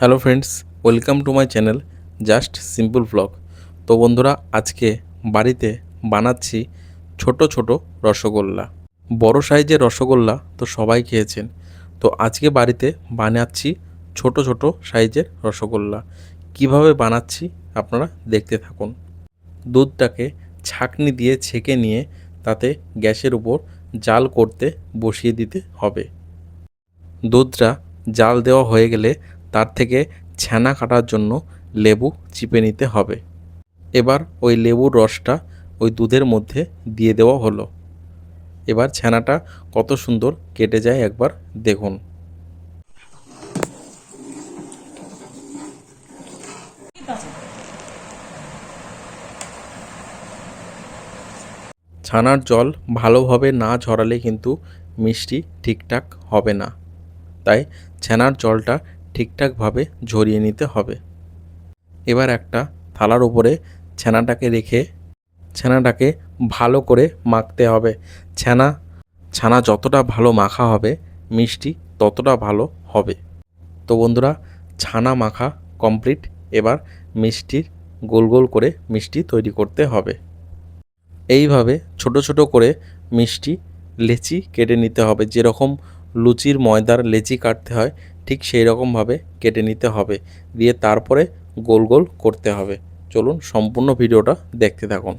Hello friends, welcome to my channel just simple blog. তো বন্ধুরা, আজকে বাড়িতে বানাচ্ছি ছোট ছোট রসগোল্লা। বড় সাইজের রসগোল্লা তো সবাই খেয়েছেন, তো আজকে বাড়িতে বানাচ্ছি ছোট ছোট সাইজের রসগোল্লা। কিভাবে বানাচ্ছি আপনারা দেখতে থাকুন। দুধটাকে ছাঁকনি দিয়ে ছেঁকে নিয়ে তাতে গ্যাসের উপর জাল করতে বসিয়ে দিতে হবে। দুধটা জাল দেওয়া হয়ে গেলে তার থেকে ছানা কাটার জন্য লেবু চিপে নিতে হবে। এবার ওই লেবুর রসটা ওই দুধের মধ্যে দিয়ে দেওয়া হলো। এবার ছানাটা কত সুন্দর কেটে যায় একবার দেখুন। ছানার জল ভালোভাবে না ঝরালে কিন্তু মিষ্টি ঠিকঠাক হবে না, তাই ছানার জলটা ঠিকঠাকভাবে ঝরিয়ে নিতে হবে। এবার একটা থালার উপরে ছানাটাকে রেখে ছানাটাকে ভালো করে মাখতে হবে। ছানা ছানা যতটা ভালো মাখা হবে মিষ্টি ততটা ভালো হবে। তো বন্ধুরা, ছানা মাখা কমপ্লিট। এবার মিষ্টির গোল গোল করে মিষ্টি তৈরি করতে হবে। এইভাবে ছোট ছোট করে মিষ্টি লেচি কেটে নিতে হবে। যেরকম লুচির ময়দার লেচি কাটতে হয় ঠিক সেই রকমভাবে কেটে নিতে হবে, দিয়ে তারপরে গোল গোল করতে হবে। চলুন সম্পূর্ণ ভিডিওটা দেখতে থাকুন।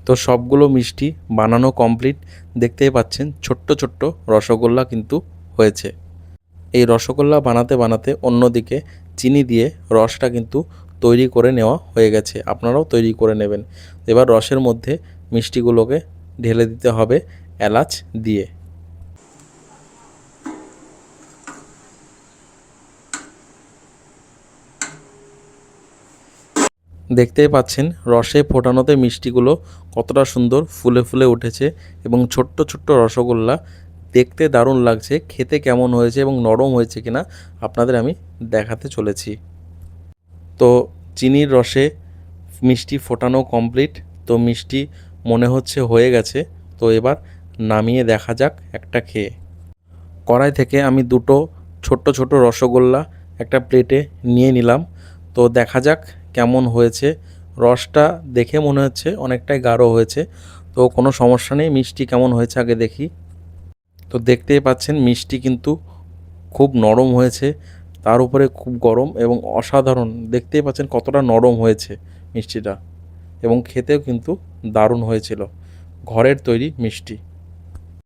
তো সবগুলো মিষ্টি বানানো কমপ্লিট। দেখতেই পাচ্ছেন ছোট্ট ছোট্ট রসগোল্লা কিন্তু হয়েছে। এই রসগোল্লা বানাতে বানাতে অন্যদিকে চিনি দিয়ে রসটা কিন্তু তৈরি করে নেওয়া হয়ে গেছে। আপনারাও তৈরি করে নেবেন। এবার রসের মধ্যে মিষ্টিগুলোকে ঢেলে দিতে হবে এলাচ দিয়ে। দেখতেই পাচ্ছেন রসে ফোটানোতে মিষ্টিগুলো কতটা সুন্দর ফুলে ফুলে উঠেছে এবং ছোট্ট ছোট্ট রসগোল্লা দেখতে দারুণ লাগছে। খেতে কেমন হয়েছে এবং নরম হয়েছে কিনা আপনাদের আমি দেখাতে চলেছি। তো চিনির রসে মিষ্টি ফোটানো কমপ্লিট। তো মিষ্টি মনে হচ্ছে হয়ে গেছে। তো এবার নামিয়ে দেখা যাক একটা খেয়ে। কড়াই থেকে আমি দুটো ছোট্ট ছোট রসগোল্লা একটা প্লেটে নিয়ে নিলাম। তো দেখা যাক কেমন হয়েছে। রসটা দেখে মনে হচ্ছে অনেকটাই গাঢ় হয়েছে, তো কোনো সমস্যা নেই। মিষ্টি কেমন হয়েছে আগে দেখি। তো দেখতেই পাচ্ছেন মিষ্টি কিন্তু খুব নরম হয়েছে, তার উপরে খুব গরম এবং অসাধারণ। দেখতেই পাচ্ছেন কতটা নরম হয়েছে মিষ্টিটা, এবং খেতেও কিন্তু দারুণ হয়েছিল। ঘরের তৈরি মিষ্টি।